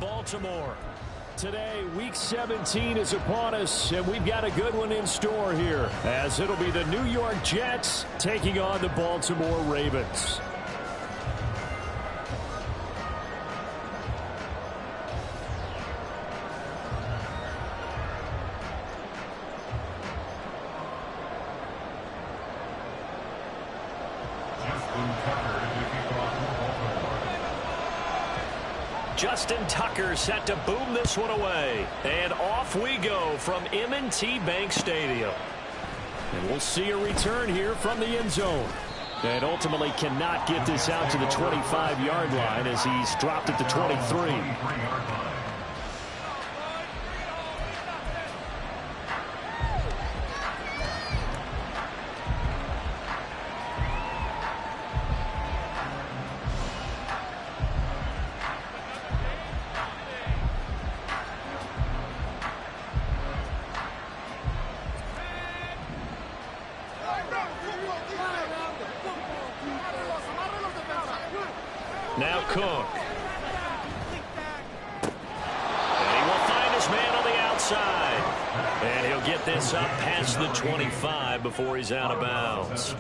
Baltimore. Today, Week 17 is upon us, and we've got a good one in store here, as it'll be the New York Jets taking on the Baltimore Ravens. Justin Tucker set to boom this one away. And off we go from M&T Bank Stadium. And we'll see a return here from the end zone. And ultimately cannot get this out to the 25-yard line as he's dropped at the 23. Now Cook. And he will find his man on the outside. And he'll get this up past the 25 before he's out of bounds.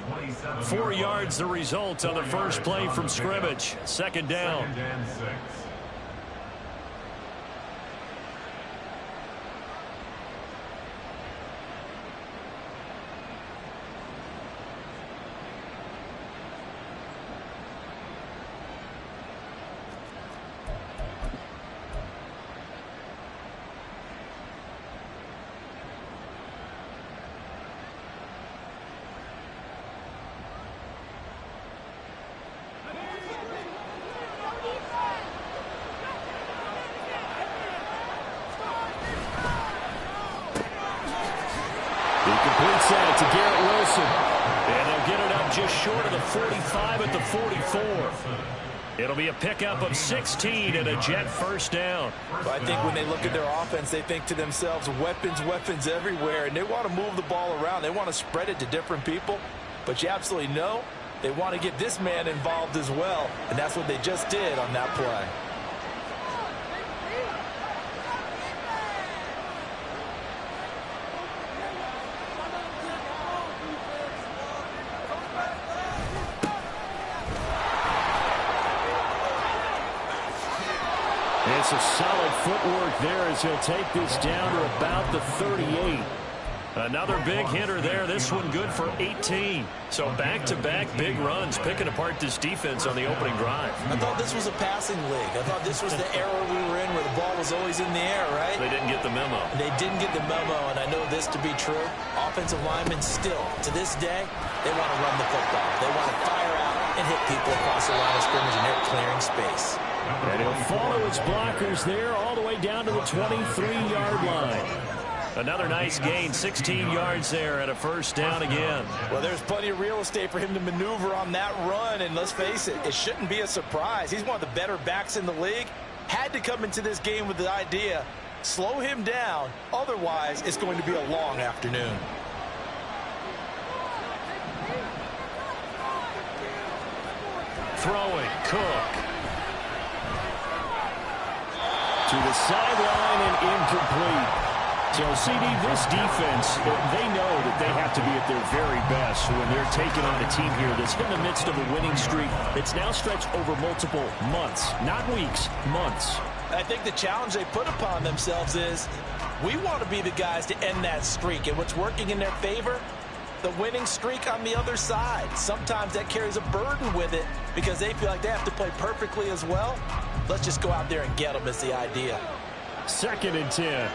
4 yards the result on the first play from scrimmage. Second down. Completes that to Garrett Wilson. And they'll get it up just short of the 45 at the 44. It'll be a pickup of 16 and a Jet first down. Well, I think when they look at their offense, they think to themselves, weapons, weapons everywhere. And they want to move the ball around. They want to spread it to different people. But you absolutely know they want to get this man involved as well. And that's what they just did on that play. It's a solid footwork there as he'll take this down to about the 38. Another big hitter there. This one good for 18. So back-to-back big runs, picking apart this defense on the opening drive. I thought this was a passing league. I thought this was the era we were in where the ball was always in the air, right? They didn't get the memo. They didn't get the memo, and I know this to be true. Offensive linemen still, to this day, they want to run the football. They want to fire out and hit people across the line of scrimmage, and they're clearing space. And he'll follow his blockers there all the way down to the 23-yard line. Another nice gain, 16 yards there and a first down again. Well, there's plenty of real estate for him to maneuver on that run, and let's face it, it shouldn't be a surprise. He's one of the better backs in the league. Had to come into this game with the idea, slow him down, otherwise it's going to be a long afternoon. Throwing, Cook. To the sideline and incomplete. So, CD, this defense, they know that they have to be at their very best when they're taking on a team here that's in the midst of a winning streak that's now stretched over multiple months, not weeks, months. I think the challenge they put upon themselves is we want to be the guys to end that streak. And what's working in their favor? The winning streak on the other side. Sometimes that carries a burden with it because they feel like they have to play perfectly as well. Let's just go out there and get them is the idea. 2nd and 10.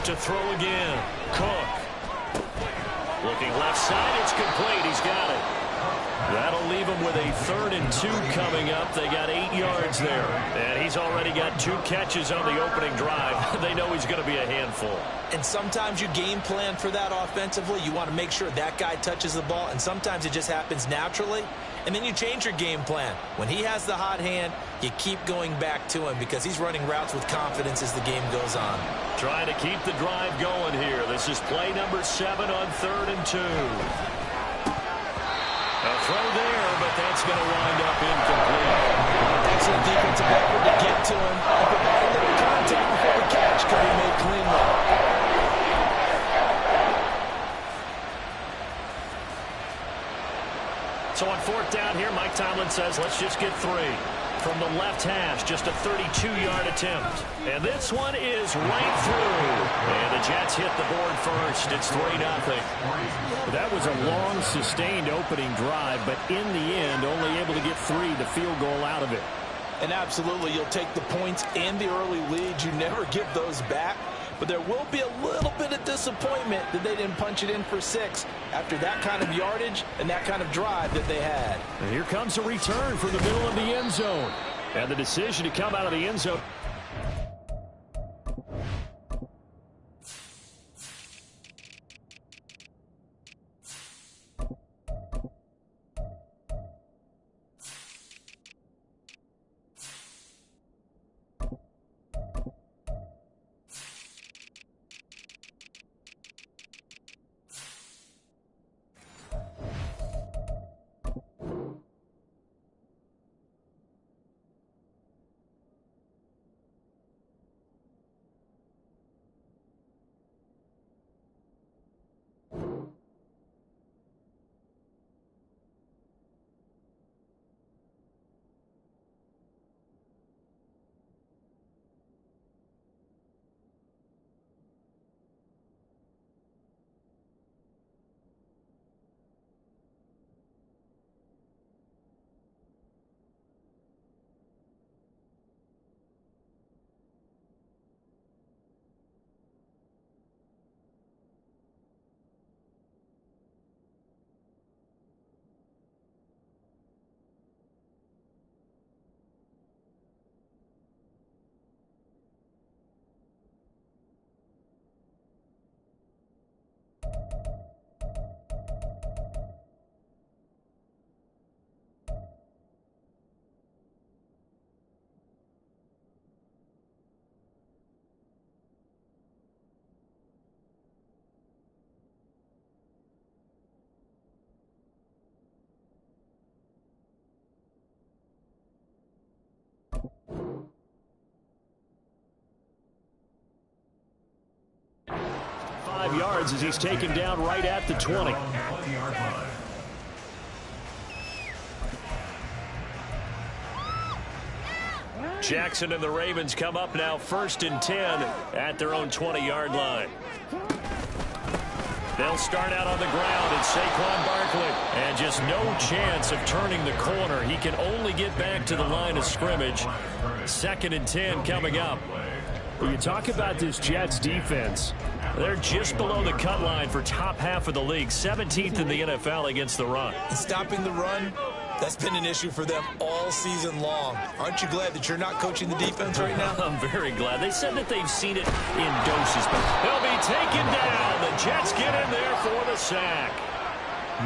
To throw again. Cook. Looking left side. It's complete. He's got it. That'll leave him with a 3rd and 2 coming up. They got 8 yards there. And he's already got 2 catches on the opening drive. They know he's going to be a handful. And sometimes you game plan for that offensively. You want to make sure that guy touches the ball. And sometimes it just happens naturally. And then you change your game plan. When he has the hot hand, you keep going back to him because he's running routes with confidence as the game goes on. Trying to keep the drive going here. This is play number 7 on 3rd and 2. A throw there, but that's going to wind up incomplete. Excellent defensive effort to get to him and provide a little contact before the catch could be made cleanly. So on fourth down here, Mike Tomlin says, let's just get 3. From the left hash, just a 32-yard attempt. And this one is right through. And the Jets hit the board first. It's 3-0. That was a long, sustained opening drive, but in the end, only able to get 3, the field goal out of it. And absolutely, you'll take the points and the early leads. You never give those back. But there will be a little bit of disappointment that they didn't punch it in for 6 after that kind of yardage and that kind of drive that they had. And here comes a return from the middle of the end zone. And the decision to come out of the end zone. Yards as he's taken down right at the 20. Jackson and the Ravens come up now 1st and 10 at their own 20-yard line. They'll start out on the ground and Saquon Barkley. And just no chance of turning the corner. He can only get back to the line of scrimmage. 2nd and 10 coming up. When you talk about this Jets defense, they're just below the cut line for top half of the league, 17th in the NFL against the run. Stopping the run, that's been an issue for them all season long. Aren't you glad that you're not coaching the defense right now? I'm very glad. They said that they've seen it in doses, but they'll be taken down. The Jets get in there for the sack.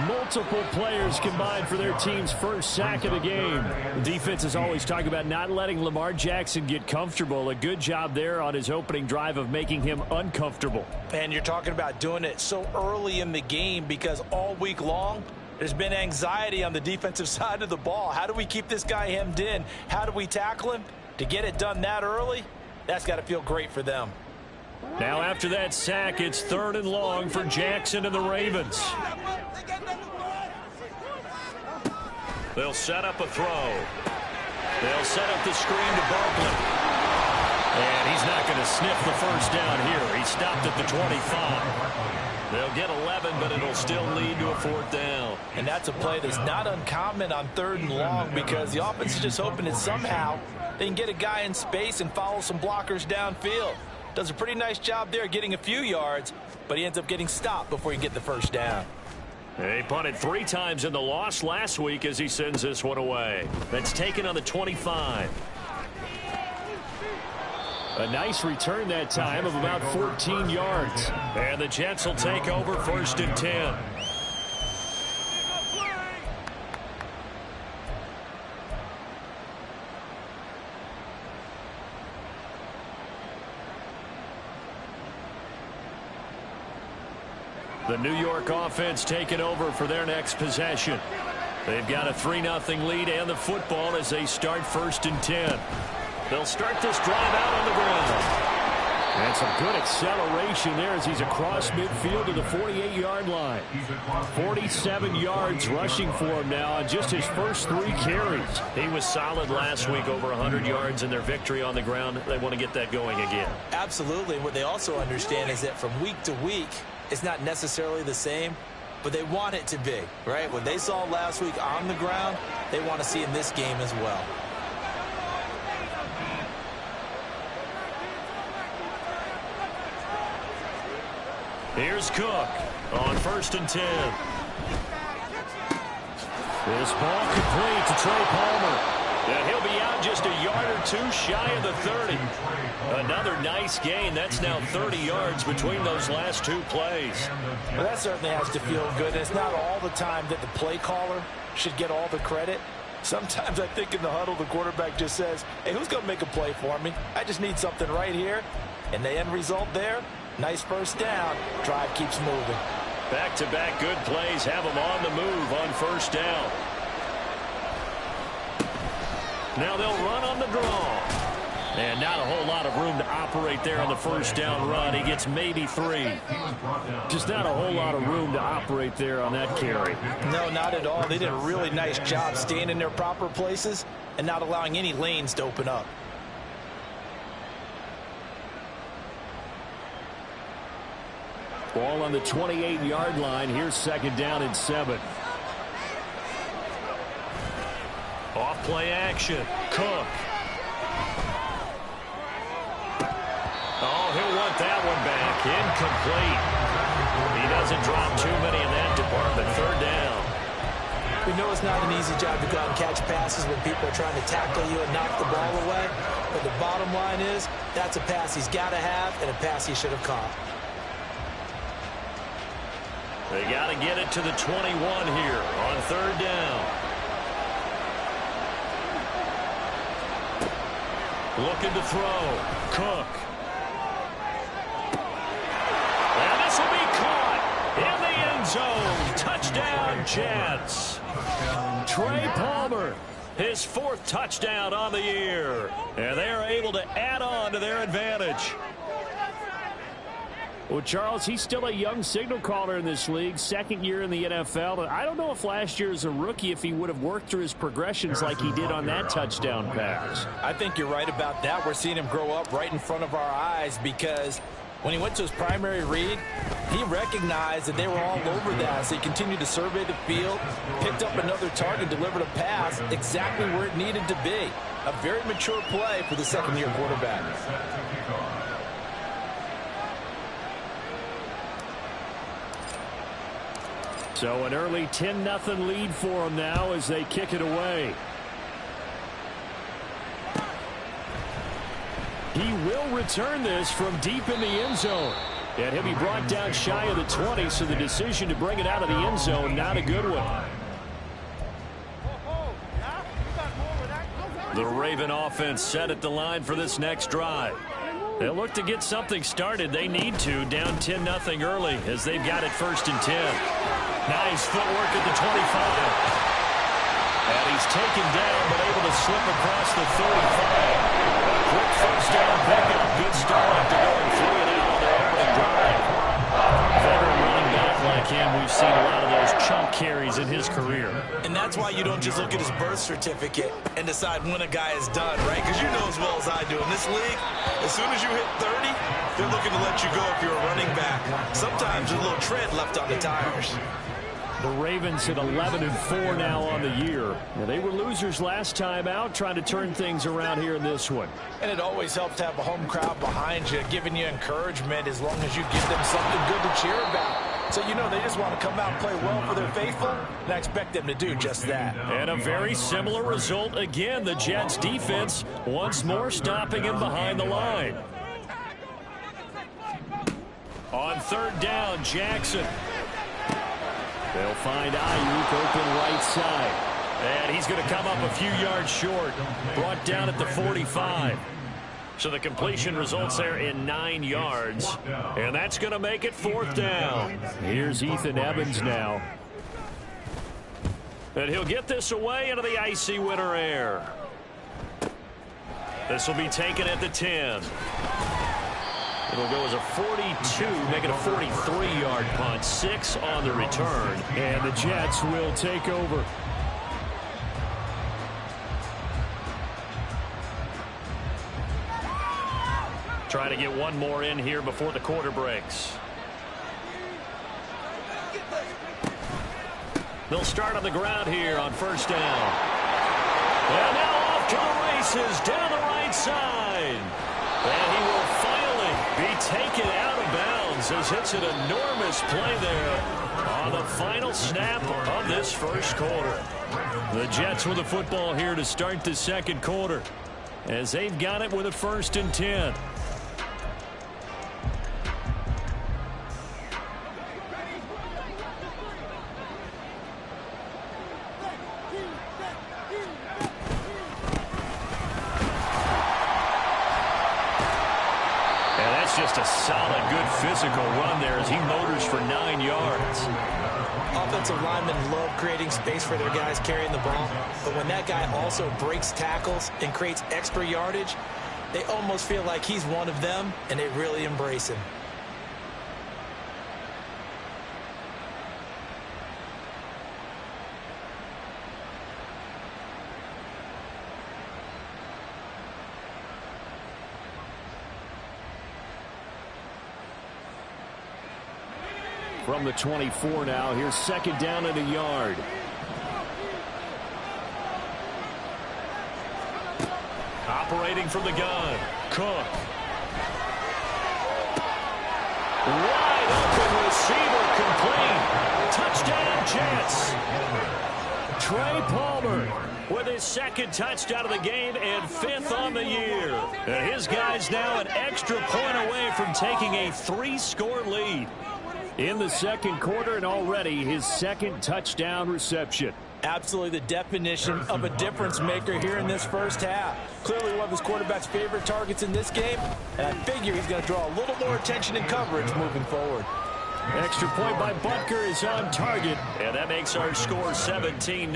Multiple players combined for their team's first sack of the game. The defense is always talking about not letting Lamar Jackson get comfortable. A good job there on his opening drive of making him uncomfortable. And you're talking about doing it so early in the game because all week long, there's been anxiety on the defensive side of the ball. How do we keep this guy hemmed in? How do we tackle him? To get it done that early, that's got to feel great for them. Now after that sack, it's 3rd and long for Jackson and the Ravens. They'll set up a throw. They'll set up the screen to Barkley. And he's not going to sniff the first down here. He stopped at the 25. They'll get 11, but it'll still lead to a 4th down. And that's a play that's not uncommon on 3rd and long because the offense is just hoping that somehow they can get a guy in space and follow some blockers downfield. Does a pretty nice job there getting a few yards, but he ends up getting stopped before he can get the first down. He punted 3 times in the loss last week as he sends this one away. That's taken on the 25. A nice return that time of about 14 yards. And the Jets will take over 1st and 10. The New York offense taking over for their next possession. They've got a 3-0 lead and the football as they start 1st and 10. They'll start this drive out on the ground. And some good acceleration there as he's across midfield to the 48-yard line. 47 yards rushing for him now on just his first 3 carries. He was solid last week, over 100 yards in their victory on the ground. They want to get that going again. Absolutely. What they also understand is that from week to week, it's not necessarily the same, but they want it to be, right? What they saw last week on the ground, they want to see in this game as well. Here's Cook on 1st and 10. This ball complete to Trey Palmer. And he'll be out just a yard or 2 shy of the 30. Another nice gain. That's now 30 yards between those last 2 plays. Well, that certainly has to feel good. It's not all the time that the play caller should get all the credit. Sometimes I think in the huddle, the quarterback just says, hey, who's going to make a play for me? I just need something right here. And the end result there, nice first down. Drive keeps moving. Back-to-back good plays have them on the move on 1st down. Now they'll run on the draw. And not a whole lot of room to operate there on the 1st down run. He gets maybe 3. Just not a whole lot of room to operate there on that carry. No, not at all. They did a really nice job staying in their proper places and not allowing any lanes to open up. Ball on the 28-yard line. Here's 2nd down and 7. Off play action. Cook. Oh, he'll want that one back. Incomplete. He doesn't drop too many in that department. 3rd down. We know it's not an easy job to go out and catch passes when people are trying to tackle you and knock the ball away. But the bottom line is that's a pass he's got to have and a pass he should have caught. They got to get it to the 21 here on 3rd down. Looking to throw. Cook. And this will be caught in the end zone. Touchdown, Jets. Trey Palmer, his 4th touchdown on the year. And they are able to add on to their advantage. Well, Charles, he's still a young signal caller in this league, 2nd year in the NFL. I don't know if last year as a rookie if he would have worked through his progressions like he did on that touchdown pass. I think you're right about that. We're seeing him grow up right in front of our eyes because when he went to his primary read, he recognized that they were all over that. So he continued to survey the field, picked up another target, delivered a pass exactly where it needed to be. A very mature play for the 2nd-year quarterback. So an early 10-0 lead for them now as they kick it away. He will return this from deep in the end zone. And he'll be brought down shy of the 20, so the decision to bring it out of the end zone, not a good one. The Raven offense set at the line for this next drive. They'll look to get something started. They need to, down 10-0 early as they've got it 1st and 10. Nice footwork at the 25. And he's taken down but able to slip across the 35. A quick 1st down pickup. Good start after going 3 and out on their opening drive. Veteran running back like him, we've seen a lot of those chunk carries in his career. And that's why you don't just look at his birth certificate and decide when a guy is done, right? Because you know as well as I do, in this league, as soon as you hit 30, they're looking to let you go if you're a running back. Sometimes there's a little tread left on the tires. The Ravens at 11-4 now on the year. Now, they were losers last time out, trying to turn things around here in this one. And it always helps to have a home crowd behind you, giving you encouragement as long as you give them something good to cheer about. So, you know, they just want to come out and play well for their faithful, and I expect them to do just that. And a very similar result again. The Jets defense once more stopping him behind the line. On 3rd down, Jackson. They'll find Ayuk open right side. And he's going to come up a few yards short. Brought down at the 45. So the completion results there in 9 yards. And that's going to make it 4th down. Here's Ethan Evans now. And he'll get this away into the icy winter air. This will be taken at the 10. It'll go as a 42, make it a 43-yard punt. 6 on the return. And the Jets will take over. Trying to get one more in here before the quarter breaks. They'll start on the ground here on first down. And now off to the races down the right side. And he will finally be taken out of bounds as it's an enormous play there on the final snap of this first quarter. The Jets with the football here to start the second quarter as they've got it with a 1st and 10. Just a solid, good physical run there as he motors for 9 yards. Offensive linemen love creating space for their guys carrying the ball, but when that guy also breaks tackles and creates extra yardage, they almost feel like he's one of them, and they really embrace him. From the 24 now, here's 2nd down and a yard. Operating from the gun, Cook. Wide open receiver complete. Touchdown Jets. Trey Palmer with his 2nd touchdown of the game and 5th on the year. And his guys now an extra point away from taking a 3-score lead. In the second quarter and already his 2nd touchdown reception. Absolutely the definition of a difference maker here in this first half. Clearly one of his quarterback's favorite targets in this game, and I figure he's going to draw a little more attention and coverage moving forward. Extra point by Butker is on target. And that makes our score 17-0.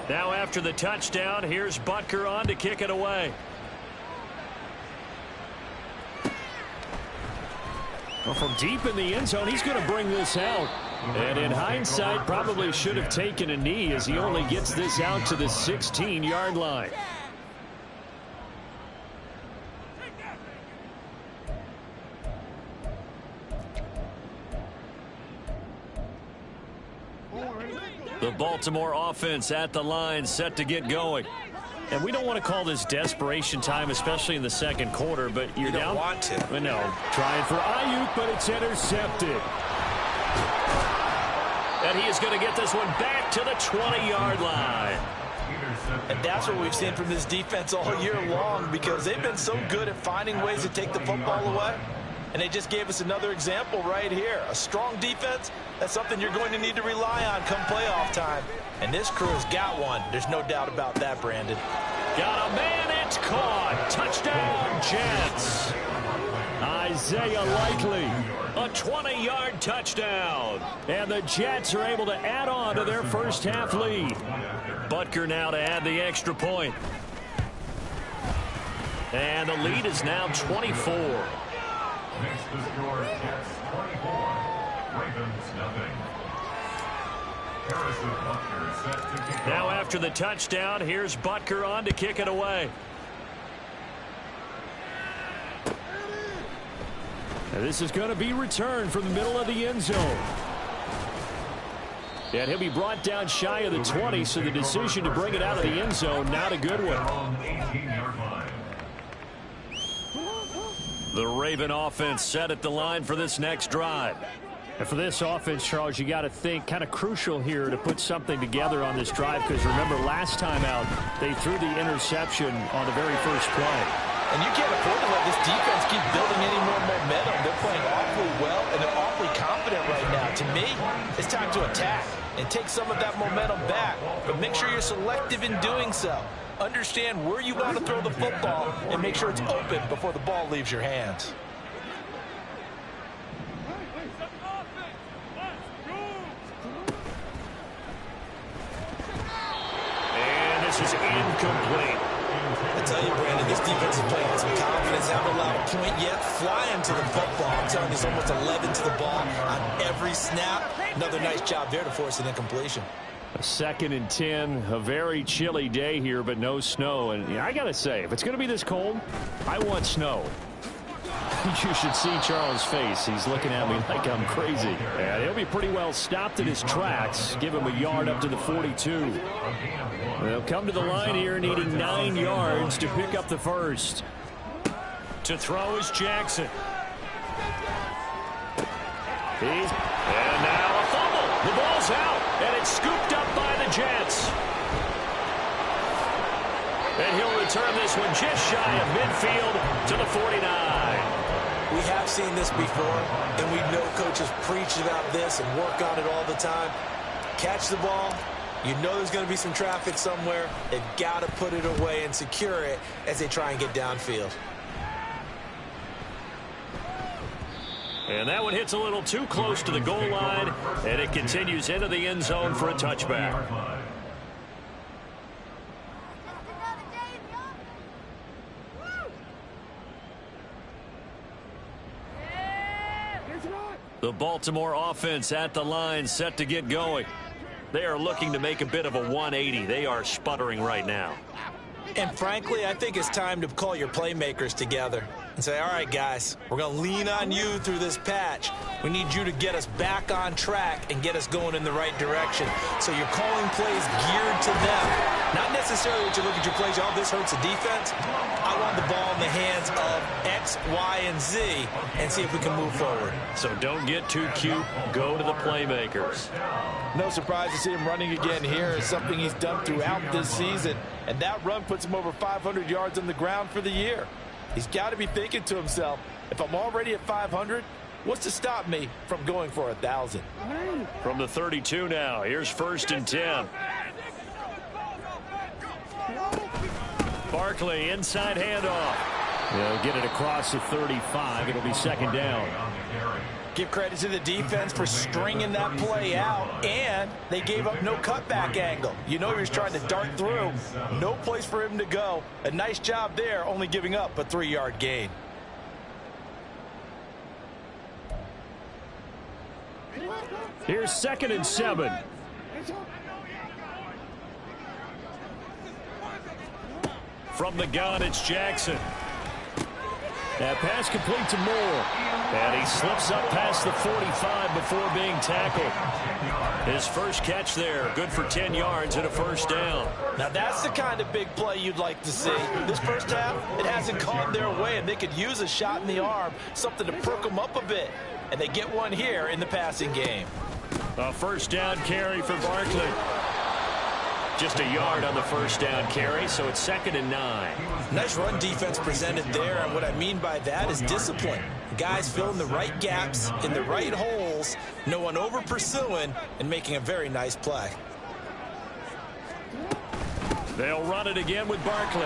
Now after the touchdown, here's Butker on to kick it away. Well, from deep in the end zone, he's going to bring this out. And in hindsight, probably should have taken a knee as he only gets this out to the 16-yard line. The Baltimore offense at the line, set to get going. And we don't want to call this desperation time, especially in the second quarter, but you're down. You don't want to. I know. Trying for Ayuk, but it's intercepted. And he is going to get this one back to the 20-yard line. And that's what we've seen from this defense all year long, because they've been so good at finding ways to take the football away. And they just gave us another example right here. A strong defense, that's something you're going to need to rely on come playoff time. And this crew's got one. There's no doubt about that, Brandon. Got a man, it's caught. Touchdown, Jets. Isaiah Likely. A 20-yard touchdown. And the Jets are able to add on to their first half lead. Butker now to add the extra point. And the lead is now 24. Makes the score Jets 24, Ravens nothing. Harrison Butker set to kick Now off. after the touchdown, here's Butker on to kick it away. And this is going to be returned from the middle of the end zone. And he'll be brought down shy of the 20, so the decision to bring it out of the end zone, not a good one. On 18-yard line. The Raven offense set at the line for this next drive. And for this offense, Charles, you got to think kind of crucial here to put something together on this drive, because remember last time out they threw the interception on the very first play. And you can't afford to let this defense keep building any more momentum. They're playing awfully well, and they're awfully confident right now. To me, it's time to attack and take some of that momentum back. But make sure you're selective in doing so. Understand where you want to throw the football and make sure it's open before the ball leaves your hands. This is incomplete. I tell you, Brandon, this defense is playing with some confidence. Haven't allowed a point yet. Flying to the football. I'm telling you, it's almost 11 to the ball on every snap. Another nice job there to force an incompletion. A 2nd and 10, a very chilly day here, but no snow. And I got to say, if it's going to be this cold, I want snow. You should see Charles' face. He's looking at me like I'm crazy. And he'll be pretty well stopped in his tracks. Give him a yard up to the 42. They'll come to the line here needing 9 yards to pick up the first. To throw is Jackson. And now a fumble. The ball's out, and it's scooped up by the Jets. And he'll return this one just shy of midfield to the 49. We have seen this before, and we know coaches preach about this and work on it all the time. Catch the ball. You know there's going to be some traffic somewhere. They've got to put it away and secure it as they try and get downfield. And that one hits a little too close to the goal line, and it continues into the end zone for a touchback. The Baltimore offense at the line, set to get going. They are looking to make a bit of a 180. They are sputtering right now. And frankly, I think it's time to call your playmakers together and say, all right, guys, we're going to lean on you through this patch. We need you to get us back on track and get us going in the right direction. So you're calling plays geared to them. Not necessarily that you look at your plays, oh, this hurts the defense. I want the ball in the hands of X, Y, and Z and see if we can move forward. So don't get too cute. Go to the playmakers. No surprise to see him running again here. It's something he's done throughout this season. And that run puts him over 500 yards on the ground for the year. He's got to be thinking to himself, if I'm already at 500, what's to stop me from going for 1,000? From the 32 now, here's 1st and 10. Barkley, inside handoff. They'll get it across the 35. It'll be 2nd down. Give credit to the defense for stringing that play out, and they gave up no cutback angle. You know he was trying to dart through. No place for him to go. A nice job there, only giving up a 3-yard gain. Here's 2nd and 7. From the gun, it's Jackson. That pass complete to Moore. And he slips up past the 45 before being tackled. His first catch there, good for 10 yards and a 1st down. Now that's the kind of big play you'd like to see. This first half, it hasn't gone their way, and they could use a shot in the arm, something to perk them up a bit. And they get one here in the passing game. A 1st down carry for Barkley. Just a yard on the 1st down carry, so it's 2nd and 9. Nice run defense presented there, and what I mean by that is discipline. Guys filling the right gaps in the right holes, no one over pursuing, and making a very nice play. They'll run it again with Barkley.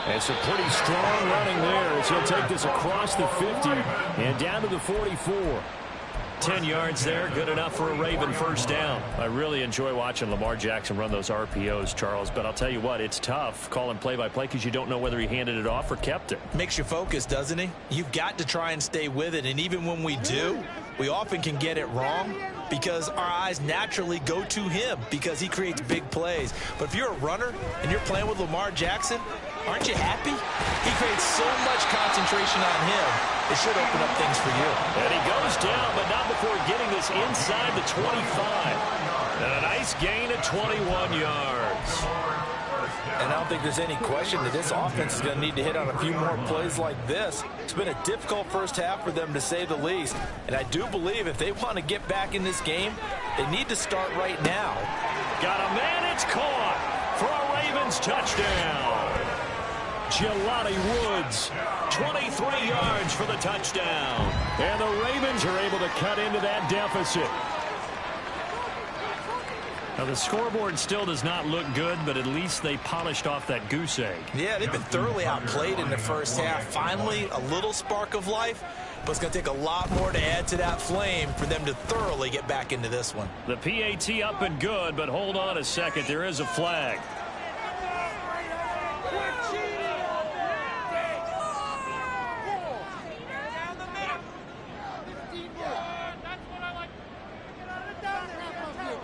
And some pretty strong running there as he'll take this across the 50 and down to the 44. 10 yards there, good enough for a Raven 1st down. I really enjoy watching Lamar Jackson run those RPOs, Charles, but I'll tell you what, it's tough calling play-by-play because you don't know whether he handed it off or kept it. Makes you focus, doesn't he? You've got to try and stay with it, and even when we do, we often can get it wrong because our eyes naturally go to him because he creates big plays. But if you're a runner and you're playing with Lamar Jackson, aren't you happy? He creates so much concentration on him. It should open up things for you. And he goes down, but not before getting this inside the 25. And a nice gain of 21 yards. And I don't think there's any question that this offense is going to need to hit on a few more plays like this. It's been a difficult first half for them, to say the least. And I do believe if they want to get back in this game, they need to start right now. Got a man, it's caught for a Ravens touchdown. Jelani Woods, 23 yards for the touchdown. And the Ravens are able to cut into that deficit. Now the scoreboard still does not look good, but at least they polished off that goose egg. Yeah, they've been thoroughly outplayed in the first half. Finally, a little spark of life. but it's going to take a lot more to add to that flame for them to thoroughly get back into this one. The PAT up and good, but hold on a second. There is a flag.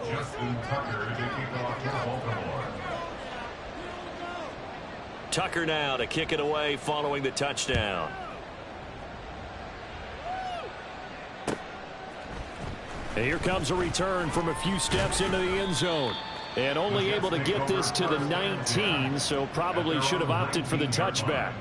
Justin Tucker to kick off for Baltimore. Tucker now to kick it away following the touchdown. And here comes a return from a few steps into the end zone. And only able to get this to the 19, so probably should have opted for the touchback.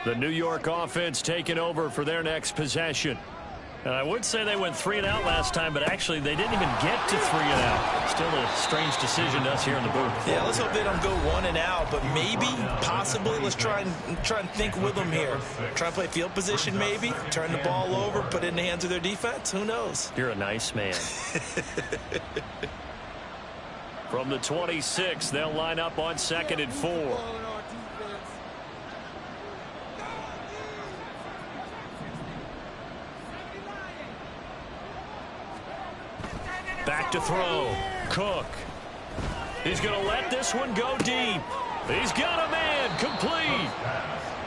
The New York offense taking over for their next possession. And I would say they went 3 and out last time, but actually they didn't even get to 3 and out. Still a strange decision to us here in the booth. Yeah, let's hope they don't go 1 and out, but maybe, possibly, let's try and think with them here. Try and play field position maybe, turn the ball over, put it in the hands of their defense. Who knows? You're a nice man. From the 26, they'll line up on 2nd and 4. Back to throw. Cook. He's going to let this one go deep. He's got a man. Complete.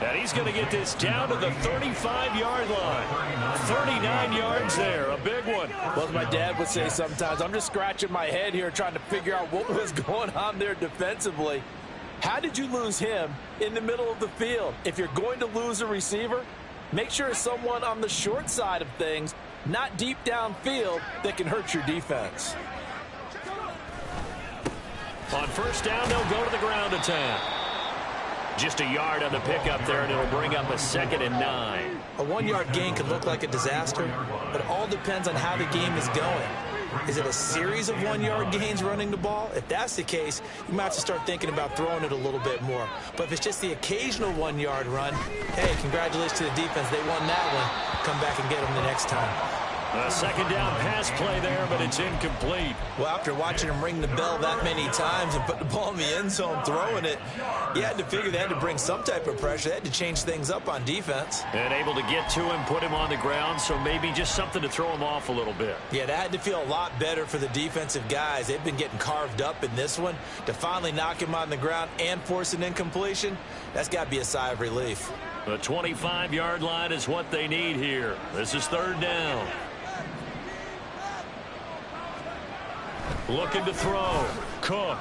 And he's going to get this down to the 35-yard line. 39 yards there. A big one. Well, as my dad would say sometimes, I'm just scratching my head here trying to figure out what was going on there defensively. How did you lose him in the middle of the field? If you're going to lose a receiver, make sure it's someone on the short side of things, not deep downfield, that can hurt your defense. On first down, they'll go to the ground attack. Just a yard on the pickup there, and it'll bring up a 2nd and 9. A 1-yard gain can look like a disaster, but it all depends on how the game is going. Is it a series of 1-yard gains running the ball? If that's the case, you might have to start thinking about throwing it a little bit more. But if it's just the occasional 1-yard run, hey, congratulations to the defense. They won that one. Come back and get them the next time. A 2nd down pass play there, but it's incomplete. Well, after watching him ring the bell that many times and put the ball in the end zone throwing it, you had to figure they had to bring some type of pressure. They had to change things up on defense. And able to get to him, put him on the ground, so maybe just something to throw him off a little bit. Yeah, that had to feel a lot better for the defensive guys. They've been getting carved up in this one. To finally knock him on the ground and force an incompletion, that's got to be a sigh of relief. The 25-yard line is what they need here. This is 3rd down. Looking to throw. Cook.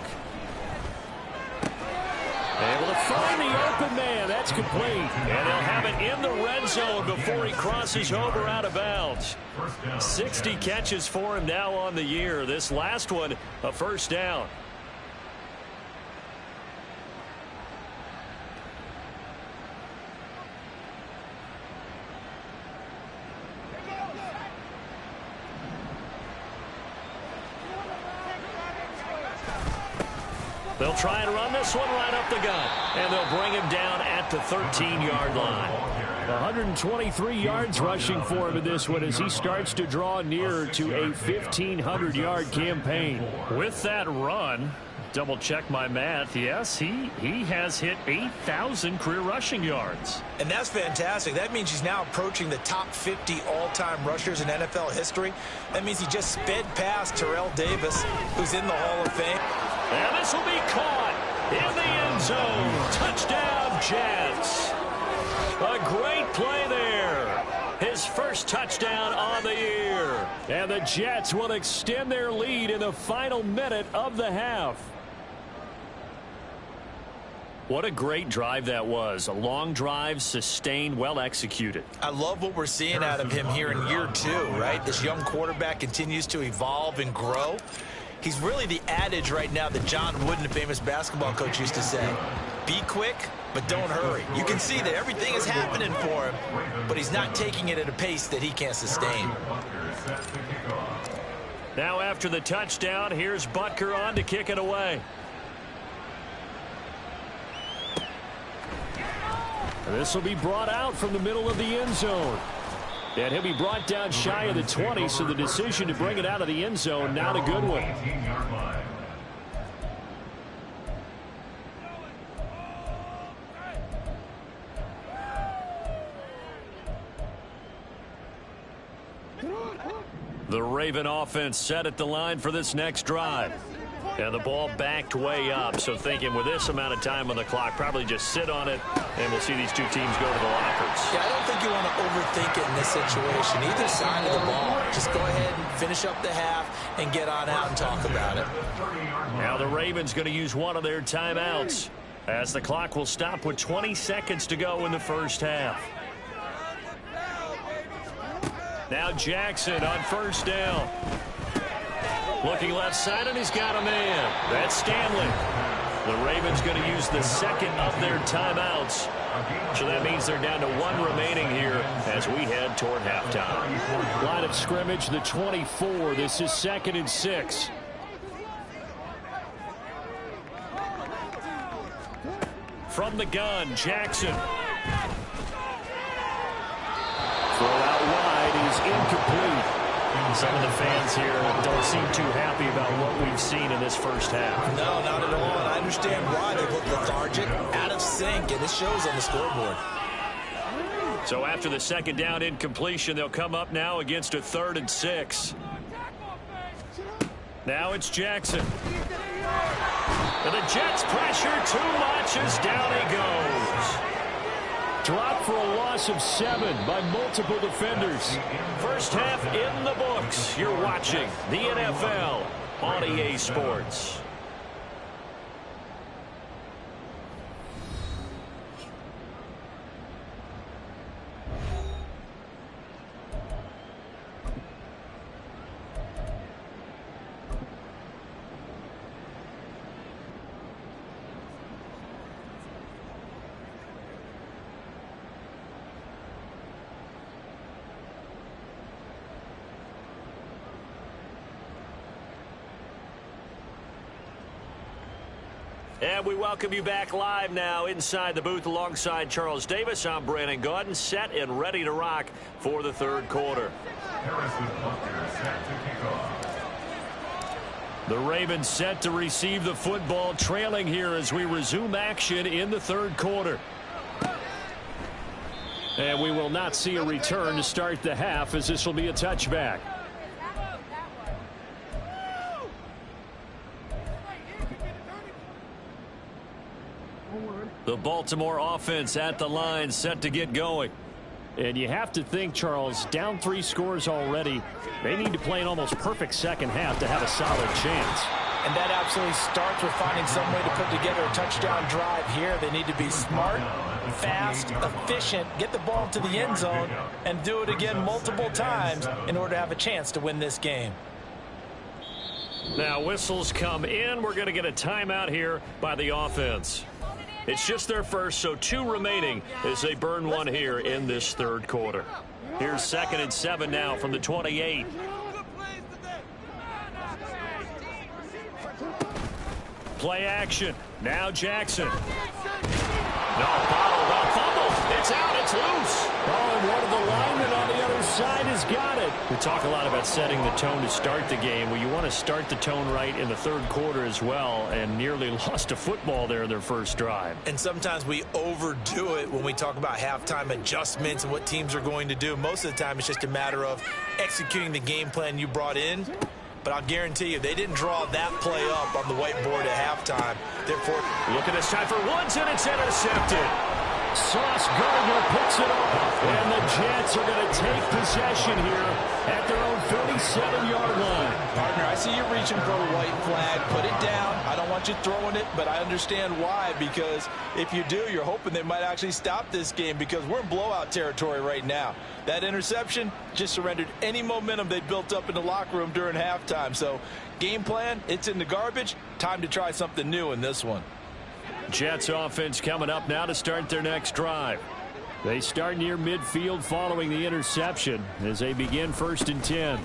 Able to find the open man. That's complete. And they'll have it in the red zone before he crosses over out of bounds. 60 catches for him now on the year. This last one, a first down. They'll try and run this one right up the gut. And they'll bring him down at the 13-yard line. 123 yards rushing for him in this one as he starts to draw nearer to a 1,500-yard campaign. With that run, double check my math, yes, he has hit 8,000 career rushing yards. And that's fantastic. That means he's now approaching the top 50 all-time rushers in NFL history. That means he just sped past Terrell Davis, who's in the Hall of Fame. And this will be caught in the end zone. Touchdown, Jets. A great play there. His first touchdown on the year. And the Jets will extend their lead in the final minute of the half. What a great drive that was. A long drive, sustained, well executed. I love what we're seeing out of him here in year 2, right? This young quarterback continues to evolve and grow. He's really the adage right now that John Wooden, the famous basketball coach, used to say. Be quick, but don't hurry. You can see that everything is happening for him, but he's not taking it at a pace that he can't sustain. Now after the touchdown, here's Butker on to kick it away. And this will be brought out from the middle of the end zone. And he'll be brought down shy of the 20, so the decision to bring it out of the end zone, not a good one. The Raven offense set at the line for this next drive. And the ball backed way up, so thinking with this amount of time on the clock, probably just sit on it, and we'll see these two teams go to the lockers. Yeah, I don't think you want to overthink it in this situation. Either side of the ball, just go ahead and finish up the half and get on out and talk about it. Now the Ravens going to use one of their timeouts, as the clock will stop with 20 seconds to go in the first half. Now Jackson on first down. Looking left side, and he's got a man. That's Stanley. The Ravens going to use the second of their timeouts. So that means they're down to one remaining here as we head toward halftime. Line of scrimmage, the 24. This is 2nd and 6. From the gun, Jackson. Throw out wide is incomplete. Some of the fans here don't seem too happy about what we've seen in this first half. No, not at all. And I understand why. They look lethargic, out of sync, and it shows on the scoreboard. So after the second down incompletion, they'll come up now against a 3rd and 6. Now it's Jackson. And the Jets pressure too much as down he goes. Dropped for a loss of 7 by multiple defenders. First half in the books. You're watching the NFL on EA Sports. And we welcome you back live now inside the booth alongside Charles Davis. I'm Brandon Gaudin, set and ready to rock for the third quarter. The Ravens set to receive the football, trailing here as we resume action in the third quarter. And we will not see a return to start the half, as this will be a touchback. The Baltimore offense at the line, set to get going. And you have to think, Charles, down 3 scores already. They need to play an almost perfect second half to have a solid chance. And that absolutely starts with finding some way to put together a touchdown drive here. They need to be smart, fast, efficient, get the ball to the end zone, and do it again multiple times in order to have a chance to win this game. Now whistles come in. We're going to get a timeout here by the offense. It's just their first, so 2 remaining as they burn one here in this third quarter. Here's 2nd and 7 now from the 28. Play action. Now Jackson. No, bottled up, fumble. It's out, it's loose. Oh, and one of the linemen on the other side has got it. We talk a lot about setting the tone to start the game. Well, you want to start the tone right in the third quarter as well, and nearly lost a football there in their first drive. And sometimes we overdo it when we talk about halftime adjustments and what teams are going to do. Most of the time, it's just a matter of executing the game plan you brought in. But I'll guarantee you, they didn't draw that play up on the whiteboard at halftime. Therefore, look at this time for Woods, and it's intercepted. Sauce Gardner picks it off, and the Jets are going to take possession here at their own 37-yard line. Partner, I see you reaching for a white flag. Put it down. I don't want you throwing it, but I understand why, because if you do, you're hoping they might actually stop this game, because we're in blowout territory right now. That interception just surrendered any momentum they built up in the locker room during halftime. So game plan, it's in the garbage. Time to try something new in this one. Jets offense coming up now to start their next drive. They start near midfield following the interception as they begin 1st and 10.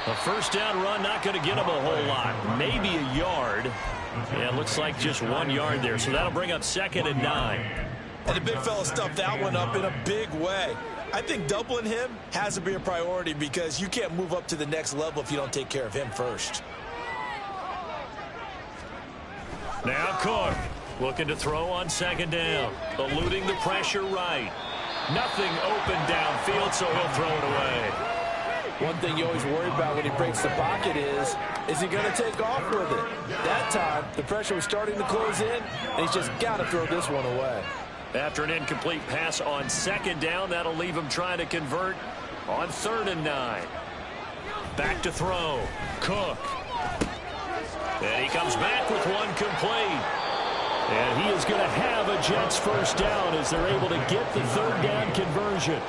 A first down run not going to get them a whole lot. Maybe a yard. Yeah, it looks like just 1 yard there. So that'll bring up 2nd and 9. And the big fella stuffed that one up in a big way. I think doubling him has to be a priority, because you can't move up to the next level if you don't take care of him first. Now Cook looking to throw on 2nd down. Eluding the pressure right. Nothing open downfield, so he'll throw it away. One thing you always worry about when he breaks the pocket is he going to take off with it? That time, the pressure was starting to close in, and he's just got to throw this one away. After an incomplete pass on 2nd down, that'll leave him trying to convert on 3rd and 9. Back to throw. Cook. And he comes back with one complete. And he is going to have a Jets first down as they're able to get the 3rd down conversion.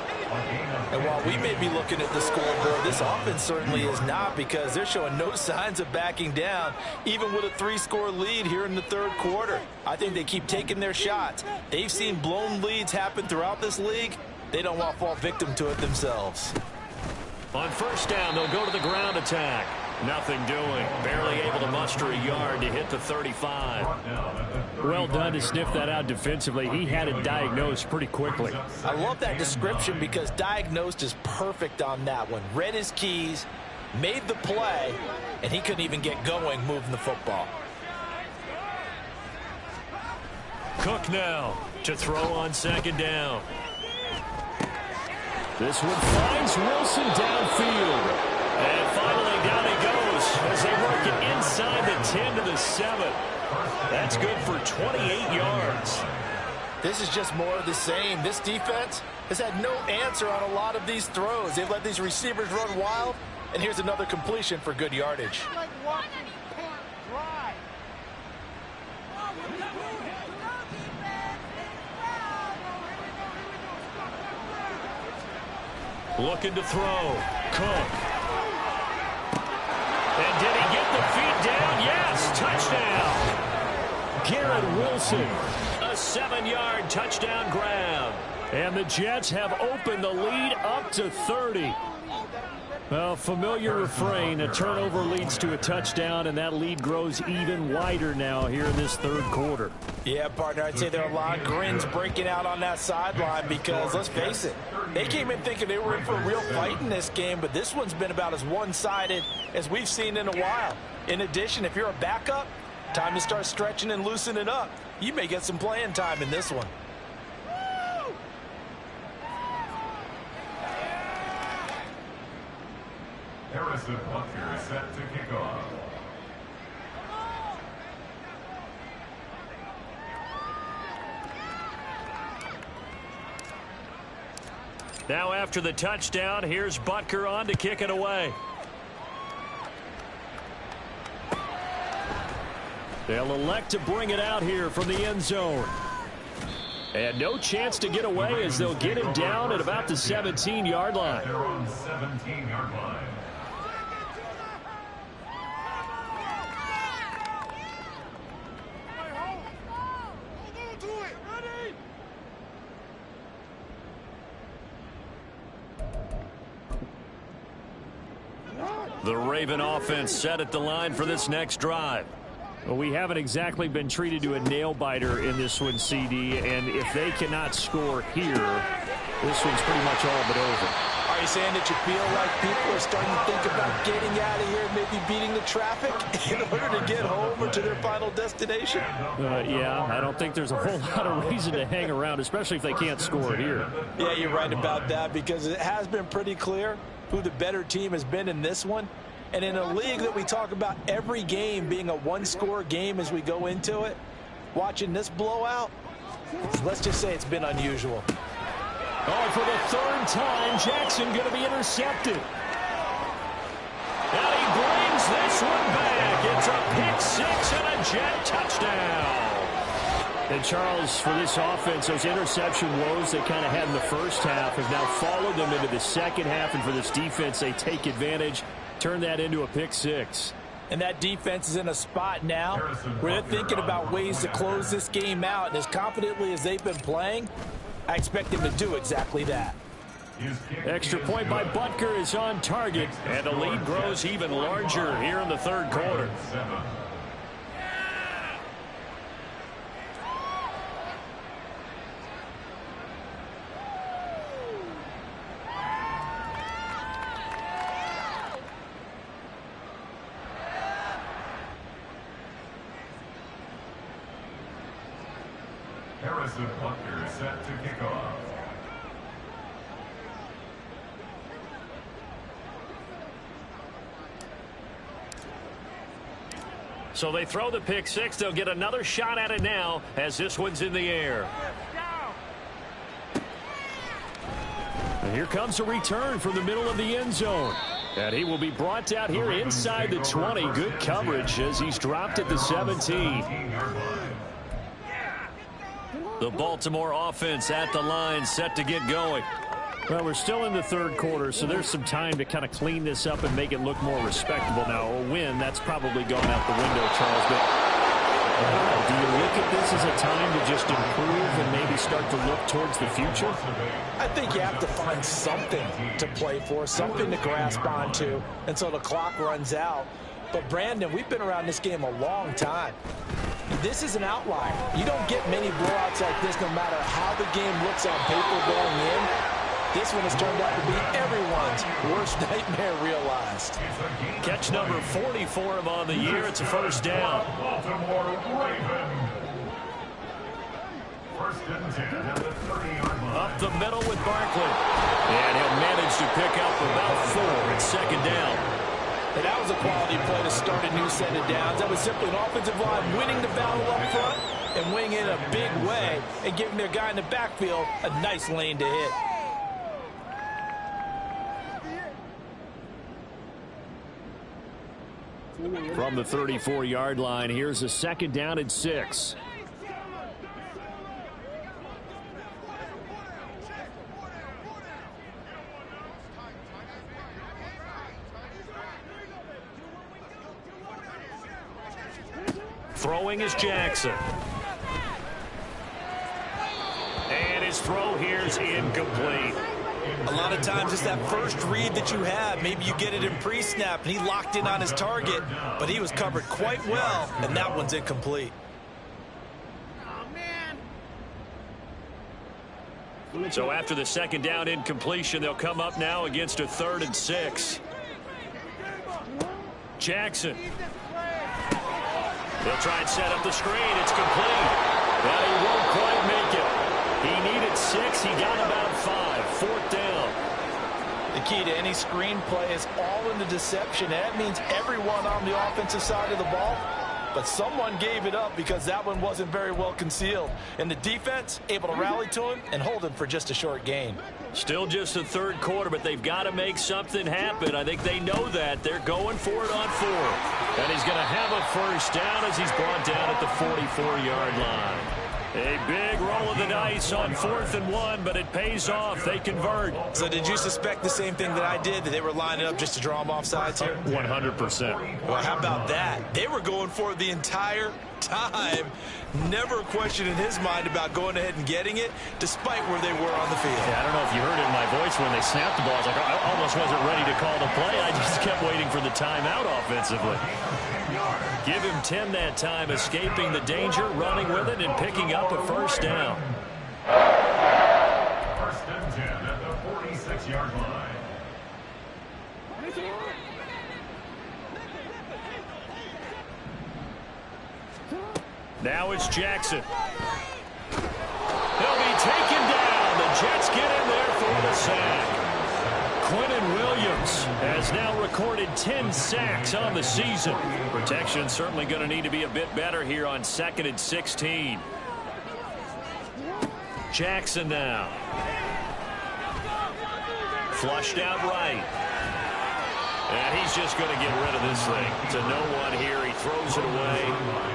And while we may be looking at the scoreboard, this offense certainly is not, because they're showing no signs of backing down, even with a 3-score lead here in the 3rd quarter. I think they keep taking their shots. They've seen blown leads happen throughout this league. They don't want to fall victim to it themselves. On 1st down, they'll go to the ground attack. Nothing doing. Barely able to muster a yard to hit the 35. Well done to sniff that out defensively. He had it diagnosed pretty quickly. I love that description, because diagnosed is perfect on that one. Read his keys, made the play, and he couldn't even get going moving the football. Cook now to throw on 2nd down. This one finds Wilson downfield. And finally down he goes as they work it inside the 10 to the 7. That's good for 28 yards. This is just more of the same. This defense has had no answer on a lot of these throws. They've let these receivers run wild, and here's another completion for good yardage. Looking to throw. Cook. And did he get the feet down? Yes, touchdown. Garrett Wilson. A 7-yard touchdown grab. And the Jets have opened the lead up to 30. Well, familiar refrain. A turnover leads to a touchdown, and that lead grows even wider now here in this 3rd quarter. Yeah, partner, I'd say there are a lot of grins breaking out on that sideline, because, let's face it, they came in thinking they were in for a real fight in this game, but this one's been about as one-sided as we've seen in a while. In addition, if you're a backup, time to start stretching and loosening up. You may get some playing time in this one. Harrison Butker is set to kick off. Now after the touchdown, here's Butker on to kick it away. They'll elect to bring it out here from the end zone. And no chance to get away as they'll get him down at about the 17-yard line. They're on 17-yard line. The Raven offense set at the line for this next drive. Well, we haven't exactly been treated to a nail-biter in this one, CD, and if they cannot score here, this one's pretty much all but over. Are you saying that you feel like people are starting to think about getting out of here, maybe beating the traffic in order to get home or to their final destination? Yeah, I don't think there's a whole lot of reason to hang around, especially if they can't score here. Yeah, you're right about that, because it has been pretty clear who the better team has been in this one. And in a league that we talk about every game being a one-score game as we go into it, watching this blowout, Let's just say it's been unusual. Oh, for the third time, Jackson going to be intercepted. And he brings this one back. It's a pick six and a Jet touchdown. And Charles, for this offense, those interception woes they kind of had in the first half have now followed them into the second half. And for this defense, they take advantage, turn that into a pick six. And that defense is in a spot now where they're thinking about ways to close this game out. And as confidently as they've been playing, I expect them to do exactly that. Extra point by Butker is on target, and the lead grows even larger here in the third quarter. Harrison Butker set to kick off. So they throw the pick six. They'll get another shot at it now as this one's in the air. And here comes a return from the middle of the end zone. And he will be brought out here inside the 20. Good coverage as he's dropped at the 17. The Baltimore offense at the line, set to get going. Well, we're still in the third quarter, so there's some time to kind of clean this up and make it look more respectable. Now, a win, that's probably gone out the window, Charles. But do you look at this as a time to just improve and maybe start to look towards the future? I think you have to find something to play for, something to grasp onto until the clock runs out. But, Brandon, we've been around this game a long time. This is an outlier. You don't get many blowouts like this no matter how the game looks on paper going in. This one has turned out to be everyone's worst nightmare realized. Catch number 44 on the year. It's a first down. Baltimore Raven. First and 10 at the 30-yard line. Up the middle with Barkley. And he'll manage to pick up about 4 at second down. And that was a quality play to start a new set of downs. That was simply an offensive line winning the battle up front and winning in a big way and giving their guy in the backfield a nice lane to hit. From the 34-yard line, here's a second down and 6. Throwing is Jackson. And his throw here is incomplete. A lot of times it's that first read that you have. Maybe you get it in pre-snap, and he locked in on his target, but he was covered quite well, and that one's incomplete. So after the second down incompletion, they'll come up now against a 3rd and 6. Jackson. They'll try and set up the screen. It's complete. But he won't quite make it. He needed 6. He got about 5. 4th down. The key to any screen play is all in the deception. That means everyone on the offensive side of the ball. But someone gave it up because that one wasn't very well concealed. And the defense able to rally to him and hold him for just a short gain. Still just the third quarter, but they've got to make something happen. I think they know that. They're going for it on 4. And he's going to have a first down as he's brought down at the 44-yard line. A big roll of the dice on 4th and 1, but it pays off. They convert. So did you suspect the same thing that I did, that they were lining up just to draw them off sides here? 100%. Well, how about that? They were going for it the entire time. Never a question in his mind about going ahead and getting it, despite where they were on the field. Yeah, I don't know if you heard it in my voice when they snapped the ball. I was like, I almost wasn't ready to call the play. I just kept waiting for the timeout offensively. Give him 10 that time, escaping the danger, running with it, and picking up a first down. First and 10 at the 46-yard line. Now it's Jackson. He'll be taken down. The Jets get in there for the sack. Quinnen Williams has now recorded 10 sacks on the season. Protection certainly going to need to be a bit better here on 2nd and 16. Jackson now. Flushed out right. And he's just going to get rid of this thing. To no one here. He throws it away.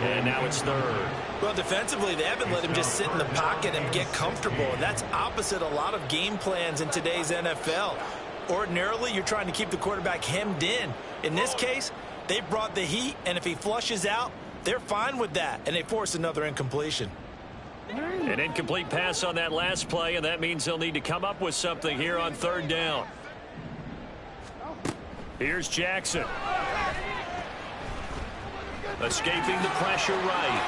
And now it's third. Well, defensively, they haven't let him just sit in the pocket and get comfortable. And that's opposite a lot of game plans in today's NFL. Ordinarily, you're trying to keep the quarterback hemmed in. In this case, they brought the heat. And if he flushes out, they're fine with that. And they force another incompletion. An incomplete pass on that last play. And that means they'll need to come up with something here on third down. Here's Jackson. Escaping the pressure right.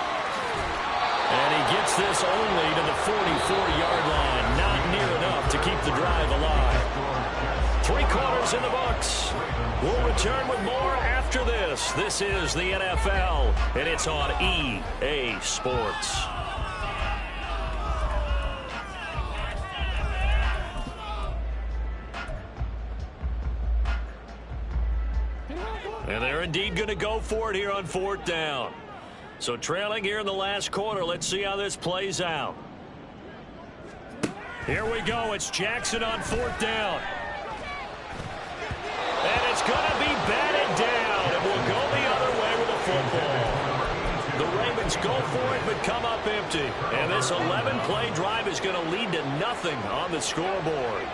And he gets this only to the 44-yard line. Not near enough to keep the drive alive. 3 quarters in the books. We'll return with more after this. This is the NFL, and it's on EA Sports. And they're indeed going to go for it here on fourth down. So trailing here in the last quarter. Let's see how this plays out. Here we go. It's Jackson on fourth down. And it's going to be batted down. And we'll go the other way with the football. The Ravens go for it but come up empty. And this 11-play drive is going to lead to nothing on the scoreboard.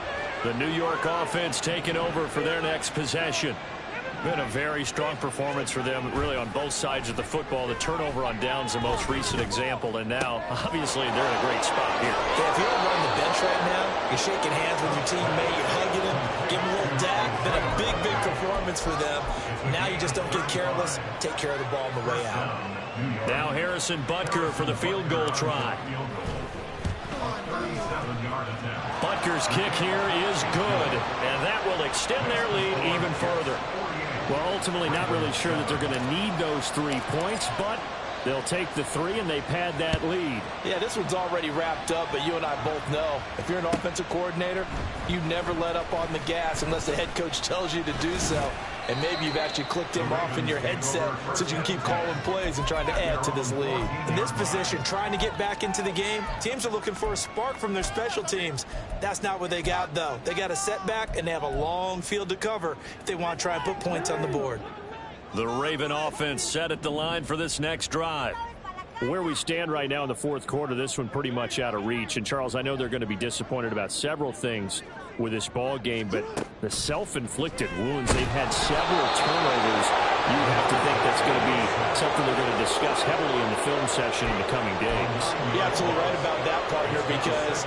The New York offense taking over for their next possession. Been a very strong performance for them, really, on both sides of the football. The turnover on downs, the most recent example, and now, obviously, they're in a great spot here. Yeah, if you're on the bench right now, you're shaking hands with your teammate, you're hugging him, giving him a little dab. Been a big, big performance for them. Now you just don't get careless. Take care of the ball on the way out. Now Harrison Butker for the field goal try. Butker's kick here is good, and that will extend their lead even further. Well, ultimately not really sure that they're going to need those 3 points, but they'll take the 3 and they pad that lead. Yeah, this one's already wrapped up, but you and I both know if you're an offensive coordinator, you never let up on the gas unless the head coach tells you to do so. And maybe you've actually clicked him off in your headset so you can keep calling plays and trying to add to this lead. In this position, trying to get back into the game, teams are looking for a spark from their special teams. That's not what they got, though. They got a setback, and they have a long field to cover if they want to try and put points on the board. The Raven offense set at the line for this next drive. Where we stand right now in the fourth quarter, this one pretty much out of reach. And, Charles, I know they're going to be disappointed about several things with this ball game, but the self-inflicted wounds, they've had several turnovers. You have to think that's going to be something they're going to discuss heavily in the film session in the coming days. You're absolutely right about that, partner, because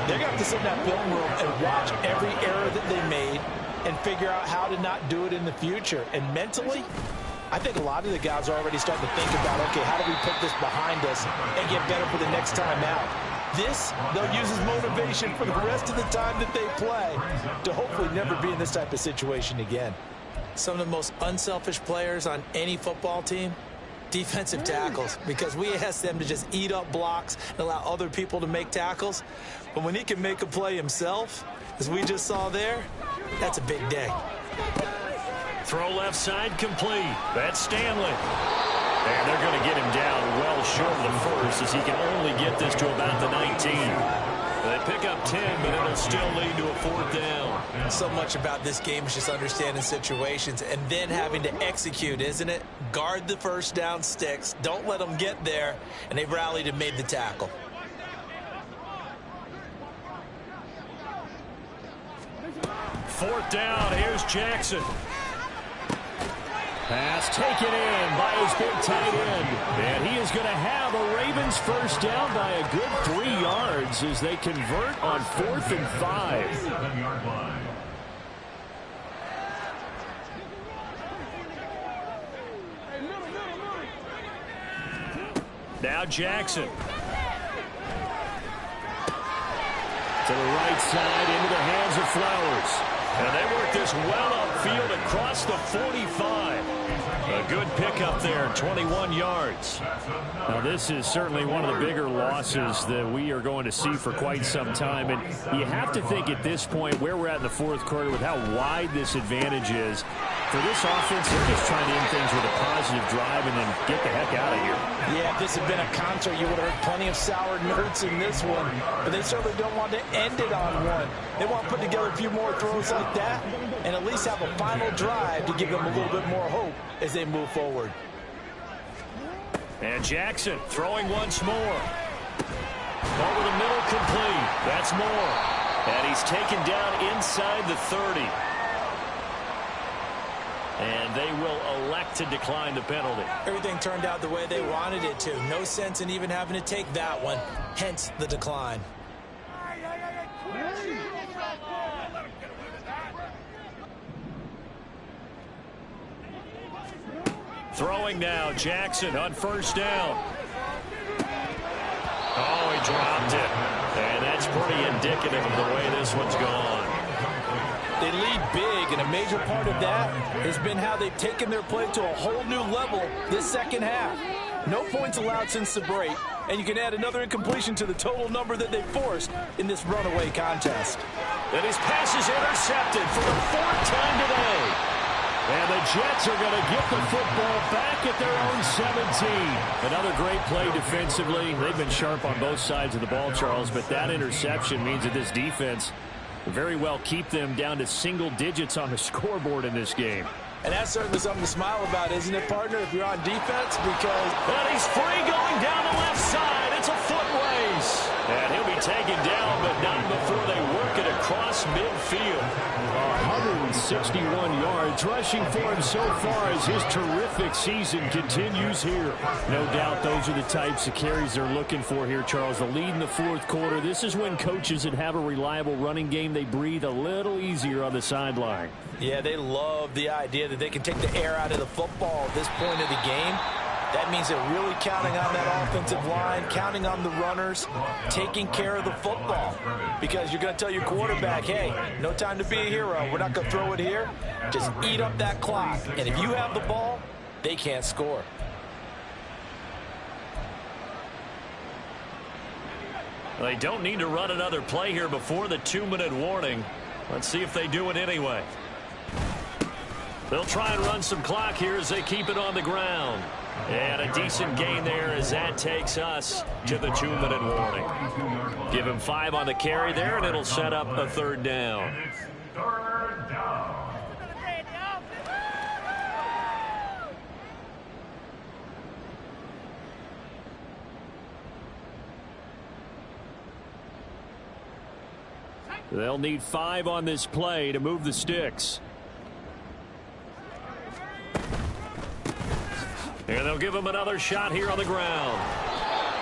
they're going to have to sit in that film room and watch every error that they made and figure out how to not do it in the future. And mentally, I think a lot of the guys are already starting to think about, okay, how do we put this behind us and get better for the next time out? This, they'll use as motivation for the rest of the time that they play to hopefully never be in this type of situation again. Some of the most unselfish players on any football team, defensive tackles, because we ask them to just eat up blocks and allow other people to make tackles. But when he can make a play himself, as we just saw there, that's a big day. Throw left side complete. That's Stanley. And they're going to get him down well short of the first, as he can only get this to about the 19. They pick up 10, but it'll still lead to a fourth down. So much about this game is just understanding situations and then having to execute, isn't it? Guard the first down sticks. Don't let them get there. And they've rallied and made the tackle. Fourth down. Here's Jackson. Pass taken in by his big tight end. And he is going to have a Ravens first down by a good 3 yards as they convert on 4th and 5. 7-yard line. Now Jackson. To the right side into the hands of Flowers. And they work this well upfield across the 45. A good pickup there, 21 yards. Now, this is certainly one of the bigger losses that we are going to see for quite some time. And you have to think at this point where we're at in the fourth quarter with how wide this advantage is. For this offense, they're just trying to end things with a positive drive and then get the heck out of here. Yeah, if this had been a concert, you would have heard plenty of sour notes in this one. But they certainly don't want to end it on one. They want to put together a few more throws like that and at least have a final drive to give them a little bit more hope as they move forward. And Jackson throwing once more. Over the middle, complete. That's more. And he's taken down inside the 30. And they will elect to decline the penalty. Everything turned out the way they wanted it to. No sense in even having to take that one. Hence the decline. Throwing now, Jackson on first down. Oh, he dropped it. And that's pretty indicative of the way this one's gone. They lead big, and a major part of that has been how they've taken their play to a whole new level this second half. No points allowed since the break, and you can add another incompletion to the total number that they forced in this runaway contest. And his pass is intercepted for the fourth time today. And the Jets are going to get the football back at their own 17. Another great play defensively. They've been sharp on both sides of the ball, Charles, but that interception means that this defense very well keep them down to single digits on the scoreboard in this game. And that's certainly something to smile about, isn't it, partner, if you're on defense? Because and he's free going down the left side. It's a foot race. And he'll be taken down, but not before they work it across midfield. 161 yards rushing for him so far as his terrific season continues here. No doubt those are the types of carries they're looking for here, Charles. The lead in the fourth quarter. This is when coaches that have a reliable running game, they breathe a little easier on the sideline. yeah, they love the idea that they can take the air out of the football at this point of the game. That means they're really counting on that offensive line, counting on the runners, taking care of the football. Because you're going to tell your quarterback, hey, no time to be a hero. We're not going to throw it here. Just eat up that clock. And if you have the ball, they can't score. They don't need to run another play here before the 2-minute warning. Let's see if they do it anyway. They'll try and run some clock here as they keep it on the ground. And a decent gain there as that takes us to the 2-minute warning. Give him 5 on the carry there, and it'll set up a third down. It's third down. They'll need 5 on this play to move the sticks. And they'll give him another shot here on the ground.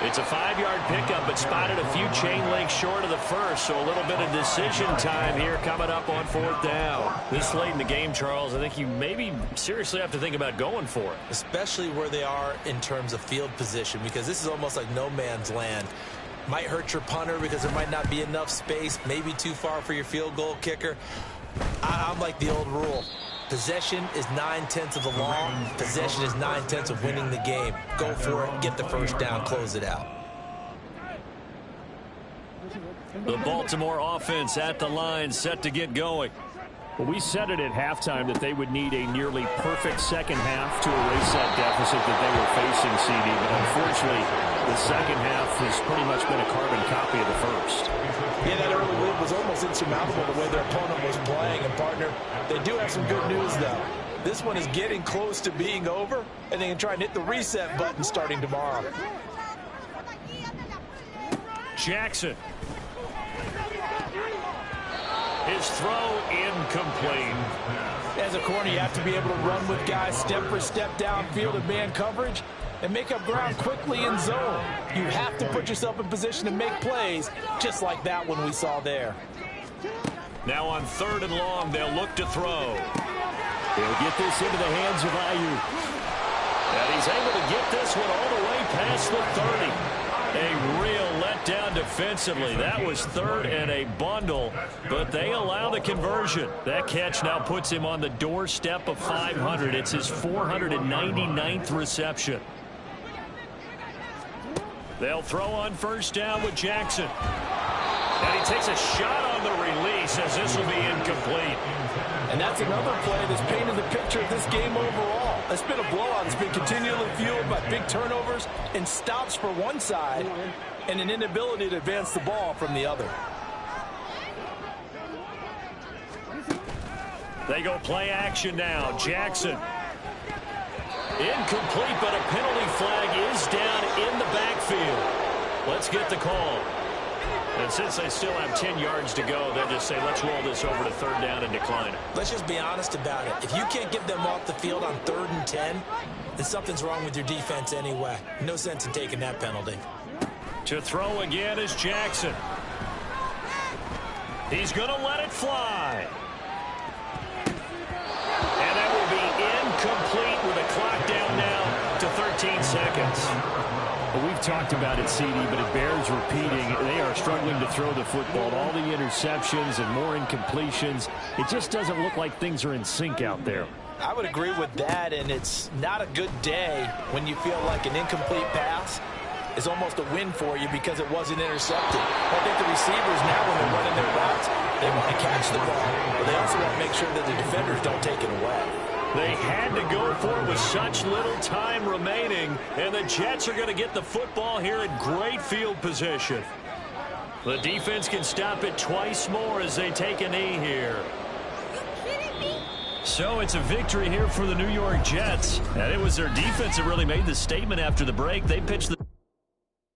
It's a 5-yard pickup, but spotted a few chain links short of the first, so a little bit of decision time here coming up on fourth down. This late in the game, Charles, I think you maybe seriously have to think about going for it. Especially where they are in terms of field position, because this is almost like no man's land. Might hurt your punter because there might not be enough space, maybe too far for your field goal kicker. I'm like the old rule. Possession is 9/10 of the law. Possession is 9/10 of winning the game. Go for it, get the first down, close it out. The Baltimore offense at the line, set to get going. Well, we said it at halftime that they would need a nearly perfect second half to erase that deficit that they were facing, CD. But unfortunately, the second half has pretty much been a carbon copy of the first. Yeah, that early lead was almost insurmountable the way their opponent was playing. And, partner, they do have some good news, though. This one is getting close to being over, and they can try and hit the reset button starting tomorrow. Jackson. His throw incomplete. As a corner, you have to be able to run with guys step for step downfield in man coverage and make up ground quickly in zone. You have to put yourself in position to make plays, just like that one we saw there. Now on 3rd and long, they'll look to throw. They'll get this into the hands of Ayuk. And he's able to get this one all the way past the 30. A real letdown shut down defensively. That was third and a bundle, but they allow the conversion. That catch now puts him on the doorstep of 500. It's his 499th reception. They'll throw on first down with Jackson. And he takes a shot on the release as this will be incomplete. And that's another play that's painted the picture of this game overall. It's been a blowout. It's been continually fueled by big turnovers and stops for one side and an inability to advance the ball from the other. They go play action now. Jackson. Incomplete, but a penalty flag is down in the backfield. Let's get the call. And since they still have 10 yards to go, they'll just say, let's roll this over to third down and decline it. Let's just be honest about it. If you can't get them off the field on 3rd and 10, then something's wrong with your defense anyway. No sense in taking that penalty. To throw again is Jackson. He's going to let it fly. And that will be incomplete with a clock down now to 13 seconds. Well, we've talked about it, CD, but it bears repeating. They are struggling to throw the football. All the interceptions and more incompletions. It just doesn't look like things are in sync out there. I would agree with that, and it's not a good day when you feel like an incomplete pass is almost a win for you because it wasn't intercepted. I think the receivers now, when they're running their routes, they want to catch the ball, but they also want to make sure that the defenders don't take it away. They had to go for it with such little time remaining, and the Jets are going to get the football here in great field position. The defense can stop it twice more as they take a knee here. So it's a victory here for the New York Jets, and it was their defense that really made the statement after the break. They pitched the